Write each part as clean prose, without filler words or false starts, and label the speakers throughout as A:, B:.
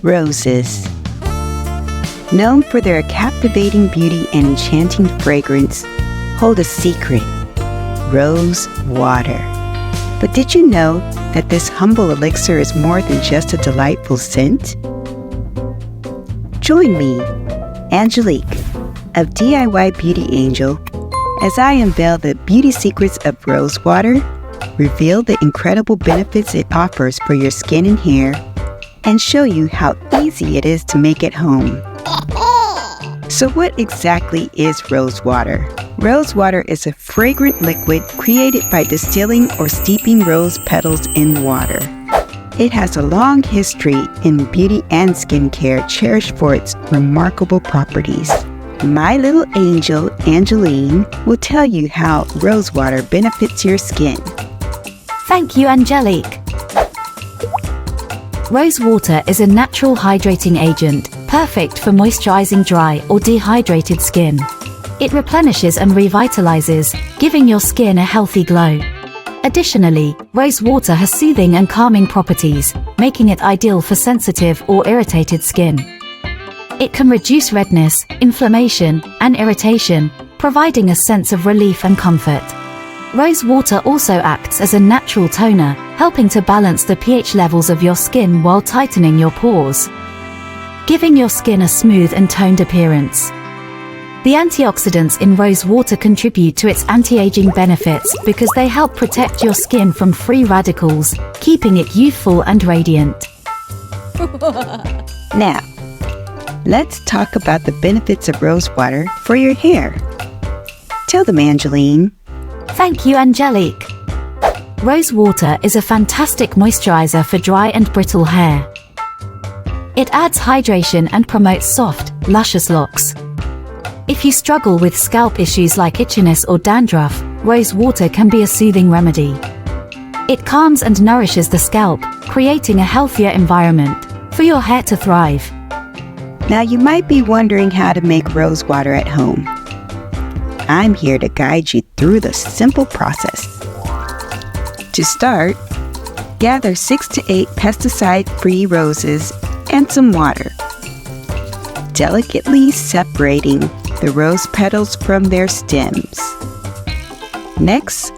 A: Roses. Known for their captivating beauty and enchanting fragrance, hold a secret: rose water. But did you know that this humble elixir is more than just a delightful scent? Join me, Angelique, of D.I.Y Beauty Angel, as I unveil the beauty secrets of rose water, reveal the incredible benefits it offers for your skin and hair, and show you how easy it is to make at home. So what exactly is rose water? Rose water is a fragrant liquid created by distilling or steeping rose petals in water. It has a long history in beauty and skincare, cherished for its remarkable properties. My little angel, Angeline, will tell you how rose water benefits your skin.
B: Thank you, Angelique. Rose water is a natural hydrating agent, perfect for moisturizing dry or dehydrated skin. It replenishes and revitalizes, giving your skin a healthy glow. Additionally, rose water has soothing and calming properties, making it ideal for sensitive or irritated skin. It can reduce redness, inflammation, and irritation, providing a sense of relief and comfort. Rose water also acts as a natural toner, helping to balance the pH levels of your skin while tightening your pores, giving your skin a smooth and toned appearance. The antioxidants in rose water contribute to its anti-aging benefits because they help protect your skin from free radicals, keeping it youthful and radiant.
A: Now, let's talk about the benefits of rose water for your hair. Tell them, Angeline.
B: Thank you, Angelique. Rose water is a fantastic moisturizer for dry and brittle hair. It adds hydration and promotes soft, luscious locks. If you struggle with scalp issues like itchiness or dandruff, rose water can be a soothing remedy. It calms and nourishes the scalp, creating a healthier environment for your hair to thrive.
A: Now you might be wondering how to make rose water at home. I'm here to guide you through the simple process. To start, gather 6 to 8 pesticide-free roses and some water, delicately separating the rose petals from their stems. Next,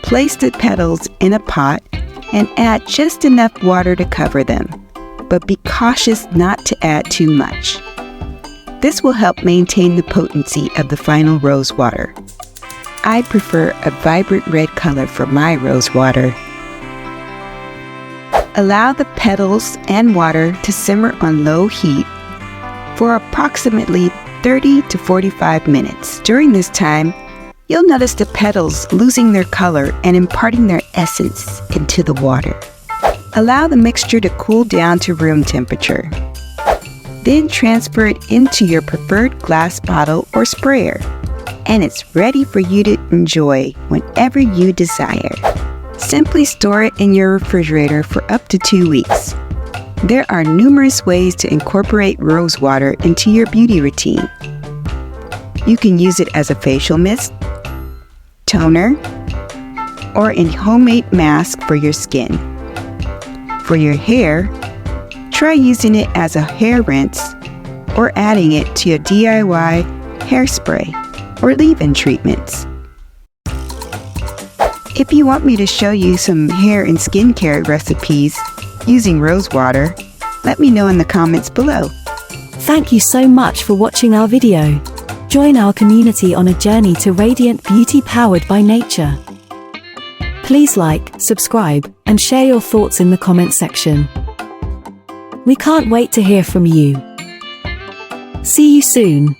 A: place the petals in a pot and add just enough water to cover them, but be cautious not to add too much. This will help maintain the potency of the final rose water. I prefer a vibrant red color for my rose water. Allow the petals and water to simmer on low heat for approximately 30 to 45 minutes. During this time, you'll notice the petals losing their color and imparting their essence into the water. Allow the mixture to cool down to room temperature. Then transfer it into your preferred glass bottle or sprayer, and it's ready for you to enjoy whenever you desire. Simply store it in your refrigerator for up to 2 weeks. There are numerous ways to incorporate rose water into your beauty routine. You can use it as a facial mist, toner, or a homemade mask for your skin. For your hair, try using it as a hair rinse or adding it to your D.I.Y hairspray or leave-in treatments. If you want me to show you some hair and skincare recipes using rose water, let me know in the comments below.
C: Thank you so much for watching our video. Join our community on a journey to radiant beauty powered by nature. Please like, subscribe, and share your thoughts in the comment section. We can't wait to hear from you. See you soon.